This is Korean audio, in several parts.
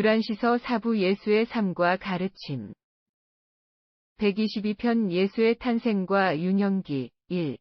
유란시서 사부 예수의 삶과 가르침 122편 예수의 탄생과 윤형기 1.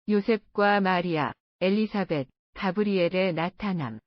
요셉과 마리아, 엘리사벳, 가브리엘의 나타남.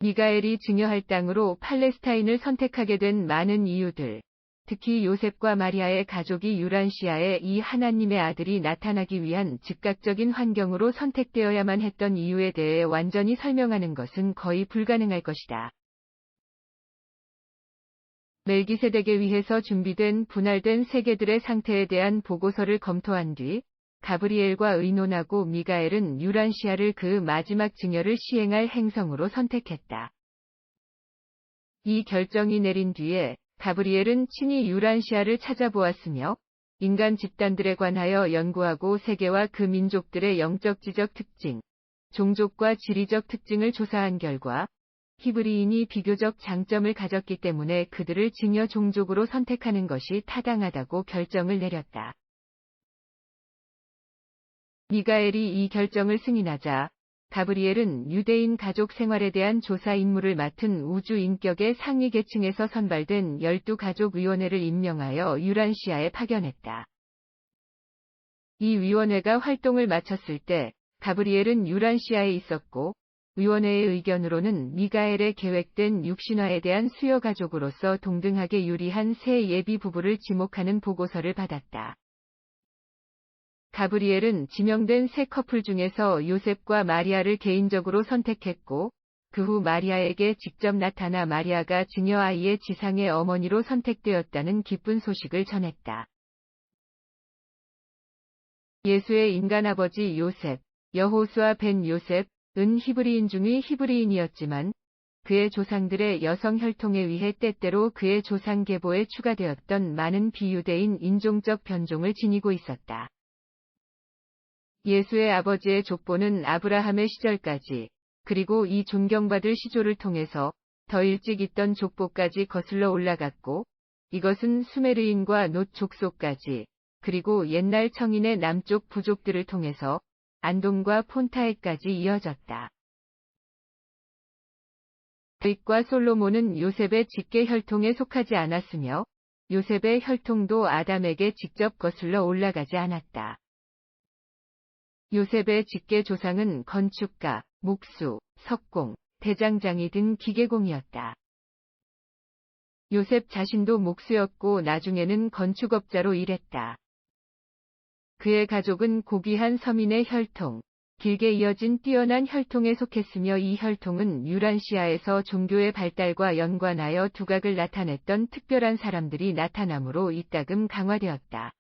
미가엘이 증여할 땅으로 팔레스타인을 선택하게 된 많은 이유들, 특히 요셉과 마리아의 가족이 유란시아에 이 하나님의 아들이 나타나기 위한 즉각적인 환경으로 선택되어야만 했던 이유에 대해 완전히 설명하는 것은 거의 불가능할 것이다. 멜기세덱에 의해서 준비된 분할된 세계들의 상태에 대한 보고서를 검토한 뒤 가브리엘과 의논하고 미가엘은 유란시아를 그 마지막 증여를 시행할 행성으로 선택했다. 이 결정이 내린 뒤에 가브리엘은 친히 유란시아를 찾아보았으며 인간 집단들에 관하여 연구하고 세계와 그 민족들의 영적 지적 특징, 종족과 지리적 특징을 조사한 결과 히브리인이 비교적 장점을 가졌기 때문에 그들을 증여 종족으로 선택하는 것이 타당하다고 결정을 내렸다. 미가엘이 이 결정을 승인하자 가브리엘은 유대인 가족 생활에 대한 조사 임무를 맡은 우주 인격의 상위 계층에서 선발된 12가족위원회를 임명하여 유란시아에 파견했다. 이 위원회가 활동을 마쳤을 때 가브리엘은 유란시아에 있었고 위원회의 의견으로는 미가엘의 계획된 육신화에 대한 수여 가족으로서 동등하게 유리한 세 예비 부부를 지목하는 보고서를 받았다. 가브리엘은 지명된 세 커플 중에서 요셉과 마리아를 개인적으로 선택했고 그 후 마리아에게 직접 나타나 마리아가 증여 아이의 지상의 어머니로 선택되었다는 기쁜 소식을 전했다. 예수의 인간아버지 요셉, 여호수아 벤 요셉은 히브리인 중의 히브리인이었지만 그의 조상들의 여성 혈통에 의해 때때로 그의 조상 계보에 추가되었던 많은 비유대인 인종적 변종을 지니고 있었다. 예수의 아버지의 족보는 아브라함의 시절까지 그리고 이 존경받을 시조를 통해서 더 일찍 있던 족보까지 거슬러 올라갔고 이것은 수메르인과 놋 족속까지 그리고 옛날 청인의 남쪽 부족들을 통해서 안동과 폰타에까지 이어졌다. 다윗과 솔로몬은 요셉의 직계 혈통에 속하지 않았으며 요셉의 혈통도 아담에게 직접 거슬러 올라가지 않았다. 요셉의 직계 조상은 건축가, 목수, 석공, 대장장이 등 기계공이었다. 요셉 자신도 목수였고 나중에는 건축업자로 일했다. 그의 가족은 고귀한 서민의 혈통, 길게 이어진 뛰어난 혈통에 속했으며 이 혈통은 유란시아에서 종교의 발달과 연관하여 두각을 나타냈던 특별한 사람들이 나타남으로 이따금 강화되었다.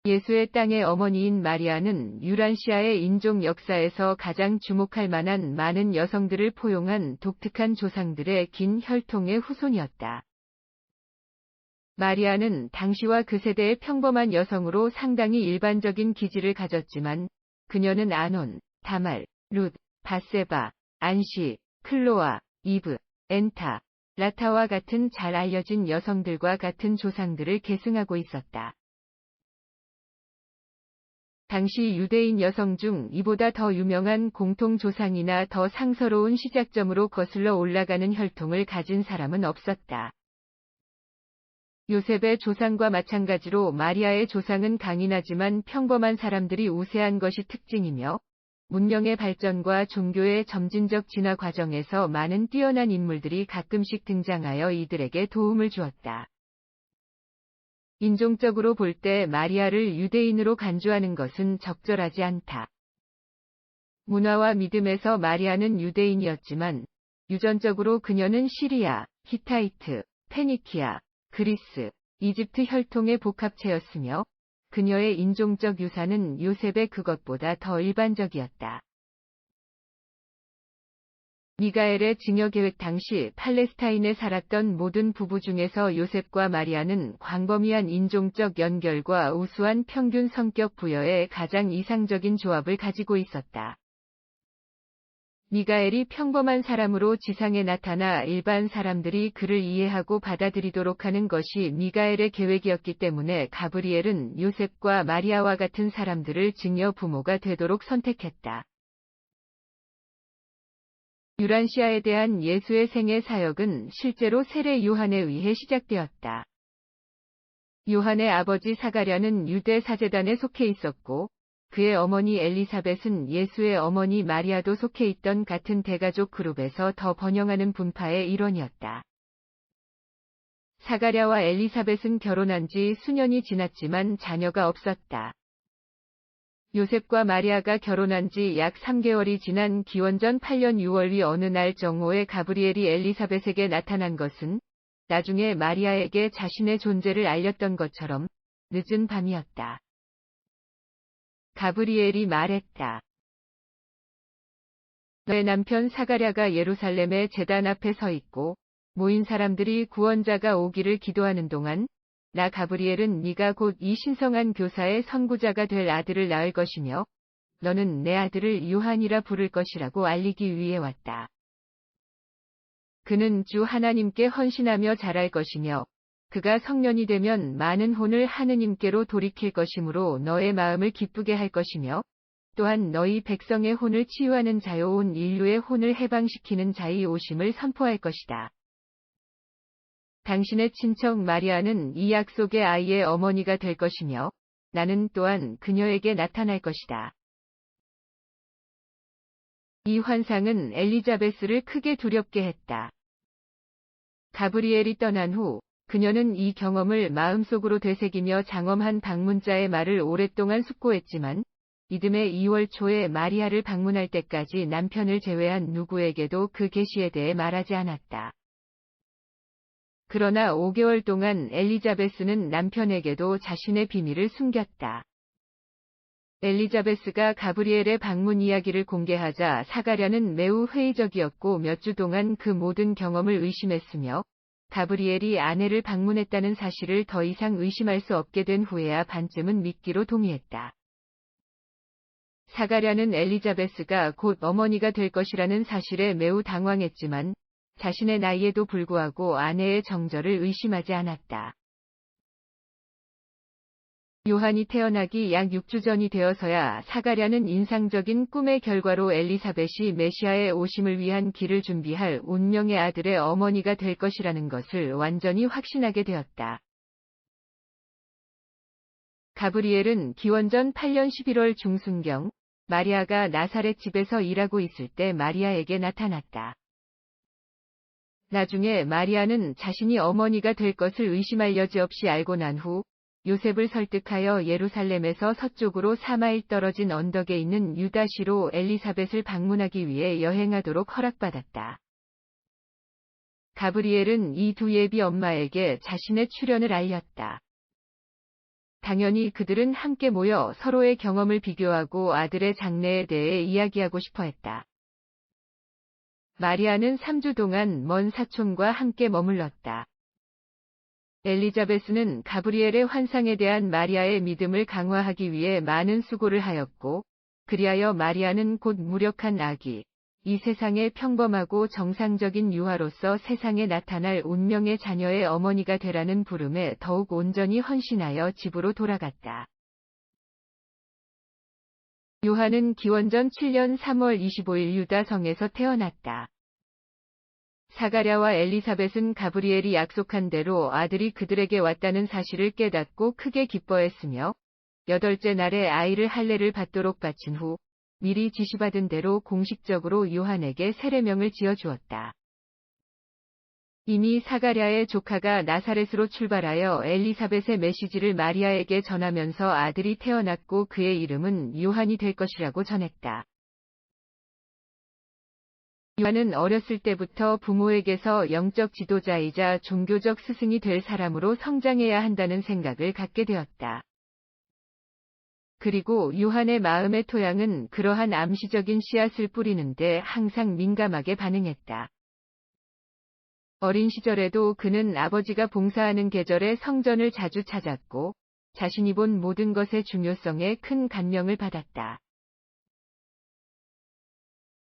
예수의 땅의 어머니인 마리아는 유란시아의 인종 역사에서 가장 주목할 만한 많은 여성들을 포용한 독특한 조상들의 긴 혈통의 후손이었다. 마리아는 당시와 그 세대의 평범한 여성으로 상당히 일반적인 기질을 가졌지만 그녀는 아논, 다말, 룻, 바세바, 안시, 클로아, 이브, 엔타, 라타와 같은 잘 알려진 여성들과 같은 조상들을 계승하고 있었다. 당시 유대인 여성 중 이보다 더 유명한 공통 조상이나 더 상서로운 시작점으로 거슬러 올라가는 혈통을 가진 사람은 없었다. 요셉의 조상과 마찬가지로 마리아의 조상은 강인하지만 평범한 사람들이 우세한 것이 특징이며 문명의 발전과 종교의 점진적 진화 과정에서 많은 뛰어난 인물들이 가끔씩 등장하여 이들에게 도움을 주었다. 인종적으로 볼 때 마리아를 유대인으로 간주하는 것은 적절하지 않다. 문화와 믿음에서 마리아는 유대인이었지만 유전적으로 그녀는 시리아, 히타이트, 페니키아, 그리스, 이집트 혈통의 복합체였으며 그녀의 인종적 유산은 요셉의 그것보다 더 일반적이었다. 미가엘의 증여 계획 당시 팔레스타인에 살았던 모든 부부 중에서 요셉과 마리아는 광범위한 인종적 연결과 우수한 평균 성격 부여의 가장 이상적인 조합을 가지고 있었다. 미가엘이 평범한 사람으로 지상에 나타나 일반 사람들이 그를 이해하고 받아들이도록 하는 것이 미가엘의 계획이었기 때문에 가브리엘은 요셉과 마리아와 같은 사람들을 증여 부모가 되도록 선택했다. 유란시아에 대한 예수의 생애 사역은 실제로 세례 요한에 의해 시작되었다. 요한의 아버지 사가랴는 유대 사제단에 속해 있었고, 그의 어머니 엘리사벳은 예수의 어머니 마리아도 속해 있던 같은 대가족 그룹에서 더 번영하는 분파의 일원이었다. 사가랴와 엘리사벳은 결혼한 지 수년이 지났지만 자녀가 없었다. 요셉과 마리아가 결혼한 지 약 3개월이 지난 기원전 8년 6월위 어느 날 정오에 가브리엘이 엘리사벳에게 나타난 것은 나중에 마리아에게 자신의 존재를 알렸던 것처럼 늦은 밤이었다. 가브리엘이 말했다. 너의 남편 사가랴가 예루살렘의 제단 앞에 서 있고 모인 사람들이 구원자가 오기를 기도하는 동안 나 가브리엘은 네가 곧 이 신성한 교사의 선구자가 될 아들을 낳을 것이며 너는 내 아들을 요한이라 부를 것이라고 알리기 위해 왔다. 그는 주 하나님께 헌신하며 자랄 것이며 그가 성년이 되면 많은 혼을 하느님께로 돌이킬 것이므로 너의 마음을 기쁘게 할 것이며 또한 너희 백성의 혼을 치유하는 자요 온 인류의 혼을 해방시키는 자의 오심을 선포할 것이다. 당신의 친척 마리아는 이 약속의 아이의 어머니가 될 것이며 나는 또한 그녀에게 나타날 것이다. 이 환상은 엘리자베스를 크게 두렵게 했다. 가브리엘이 떠난 후 그녀는 이 경험을 마음속으로 되새기며 장엄한 방문자의 말을 오랫동안 숙고했지만 이듬해 2월 초에 마리아를 방문할 때까지 남편을 제외한 누구에게도 그 계시에 대해 말하지 않았다. 그러나 5개월 동안 엘리자베스는 남편에게도 자신의 비밀을 숨겼다. 엘리자베스가 가브리엘의 방문 이야기를 공개하자 사가랴는 매우 회의적이었고 몇 주 동안 그 모든 경험을 의심했으며 가브리엘이 아내를 방문했다는 사실을 더 이상 의심할 수 없게 된 후에야 반쯤은 믿기로 동의했다. 사가랴는 엘리자베스가 곧 어머니가 될 것이라는 사실에 매우 당황했지만 자신의 나이에도 불구하고 아내의 정절을 의심하지 않았다. 요한이 태어나기 약 6주 전이 되어서야 사가랴는 인상적인 꿈의 결과로 엘리사벳이 메시아의 오심을 위한 길을 준비할 운명의 아들의 어머니가 될 것이라는 것을 완전히 확신하게 되었다. 가브리엘은 기원전 8년 11월 중순경 마리아가 나사렛 집에서 일하고 있을 때 마리아에게 나타났다. 나중에 마리아는 자신이 어머니가 될 것을 의심할 여지 없이 알고 난 후 요셉을 설득하여 예루살렘에서 서쪽으로 4마일 떨어진 언덕에 있는 유다시로 엘리사벳을 방문하기 위해 여행하도록 허락받았다. 가브리엘은 이 두 예비 엄마에게 자신의 출현을 알렸다. 당연히 그들은 함께 모여 서로의 경험을 비교하고 아들의 장래에 대해 이야기하고 싶어 했다. 마리아는 3주 동안 먼 사촌과 함께 머물렀다. 엘리자베스는 가브리엘의 환상에 대한 마리아의 믿음을 강화하기 위해 많은 수고를 하였고, 그리하여 마리아는 곧 무력한 아기, 이 세상의 평범하고 정상적인 유아로서 세상에 나타날 운명의 자녀의 어머니가 되라는 부름에 더욱 온전히 헌신하여 집으로 돌아갔다. 요한은 기원전 7년 3월 25일 유다성에서 태어났다. 사가랴와 엘리사벳은 가브리엘이 약속한 대로 아들이 그들에게 왔다는 사실을 깨닫고 크게 기뻐했으며 8째 날에 아이를 할례를 받도록 바친 후 미리 지시받은 대로 공식적으로 요한에게 세례명을 지어주었다. 이미 사가랴의 조카가 나사렛으로 출발하여 엘리사벳의 메시지를 마리아에게 전하면서 아들이 태어났고 그의 이름은 요한이 될 것이라고 전했다. 요한은 어렸을 때부터 부모에게서 영적 지도자이자 종교적 스승이 될 사람으로 성장해야 한다는 생각을 갖게 되었다. 그리고 요한의 마음의 토양은 그러한 암시적인 씨앗을 뿌리는데 항상 민감하게 반응했다. 어린 시절에도 그는 아버지가 봉사하는 계절에 성전을 자주 찾았고 자신이 본 모든 것의 중요성에 큰 감명을 받았다.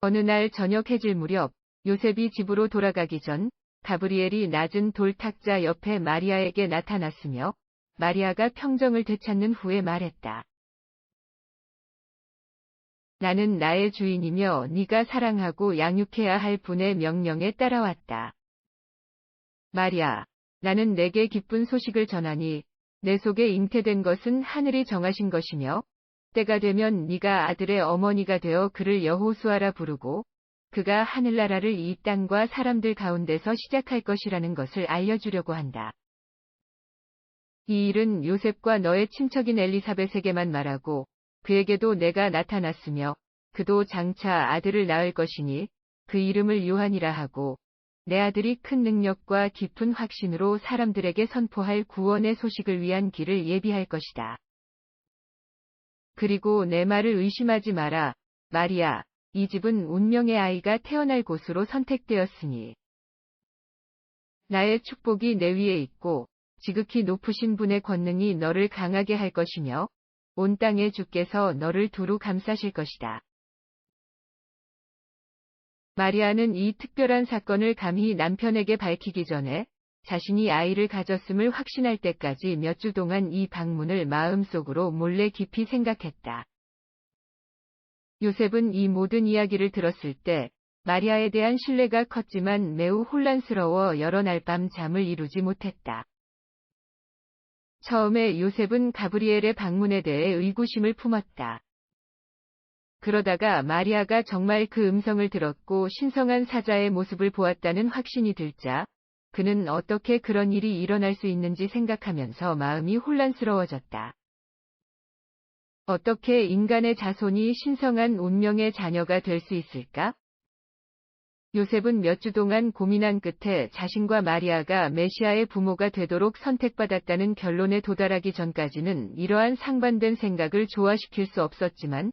어느 날 저녁 해질 무렵 요셉이 집으로 돌아가기 전 가브리엘이 낮은 돌탁자 옆에 마리아에게 나타났으며 마리아가 평정을 되찾는 후에 말했다. 나는 나의 주인이며 네가 사랑하고 양육해야 할 분의 명령에 따라왔다. 마리아, 나는 내게 기쁜 소식을 전하니 내 속에 잉태된 것은 하늘이 정하신 것이며 때가 되면 네가 아들의 어머니가 되어 그를 여호수아라 부르고 그가 하늘나라를 이 땅과 사람들 가운데서 시작할 것이라는 것을 알려주려고 한다. 이 일은 요셉과 너의 친척인 엘리사벳에게만 말하고 그에게도 내가 나타났으며 그도 장차 아들을 낳을 것이니 그 이름을 요한이라 하고 내 아들이 큰 능력과 깊은 확신으로 사람들에게 선포할 구원의 소식을 위한 길을 예비할 것이다. 그리고 내 말을 의심하지 마라, 마리아. 이 집은 운명의 아이가 태어날 곳으로 선택되었으니 나의 축복이 내 위에 있고 지극히 높으신 분의 권능이 너를 강하게 할 것이며 온 땅의 주께서 너를 두루 감싸실 것이다. 마리아는 이 특별한 사건을 감히 남편에게 밝히기 전에 자신이 아이를 가졌음을 확신할 때까지 몇 주 동안 이 방문을 마음속으로 몰래 깊이 생각했다. 요셉은 이 모든 이야기를 들었을 때 마리아에 대한 신뢰가 컸지만 매우 혼란스러워 여러 날 밤 잠을 이루지 못했다. 처음에 요셉은 가브리엘의 방문에 대해 의구심을 품었다. 그러다가 마리아가 정말 그 음성을 들었고 신성한 사자의 모습을 보았다는 확신이 들자 그는 어떻게 그런 일이 일어날 수 있는지 생각하면서 마음이 혼란스러워졌다. 어떻게 인간의 자손이 신성한 운명의 자녀가 될 수 있을까? 요셉은 몇 주 동안 고민한 끝에 자신과 마리아가 메시아의 부모가 되도록 선택받았다는 결론에 도달하기 전까지는 이러한 상반된 생각을 조화시킬 수 없었지만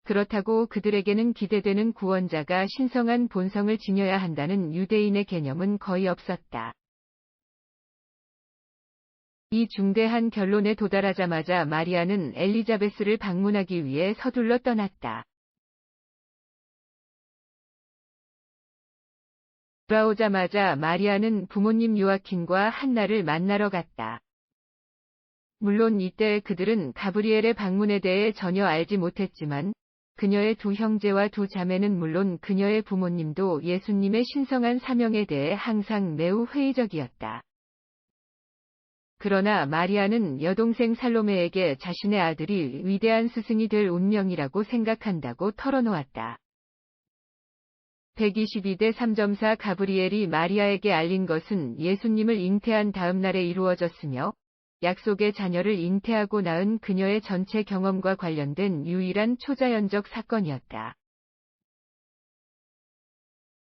그렇다고 그들에게는 기대되는 구원자가 신성한 본성을 지녀야 한다는 유대인의 개념은 거의 없었다. 이 중대한 결론에 도달하자마자 마리아는 엘리자베스를 방문하기 위해 서둘러 떠났다. 돌아오자마자 마리아는 부모님 요아킨과 한나를 만나러 갔다. 물론 이때 그들은 가브리엘의 방문에 대해 전혀 알지 못했지만 그녀의 두 형제와 두 자매는 물론 그녀의 부모님도 예수님의 신성한 사명에 대해 항상 매우 회의적이었다. 그러나 마리아는 여동생 살로메에게 자신의 아들이 위대한 스승이 될 운명이라고 생각한다고 털어놓았다. 122대 3.4 가브리엘이 마리아에게 알린 것은 예수님을 잉태한 다음 날에 이루어졌으며 약속의 자녀를 잉태하고 낳은 그녀의 전체 경험과 관련된 유일한 초자연적 사건이었다.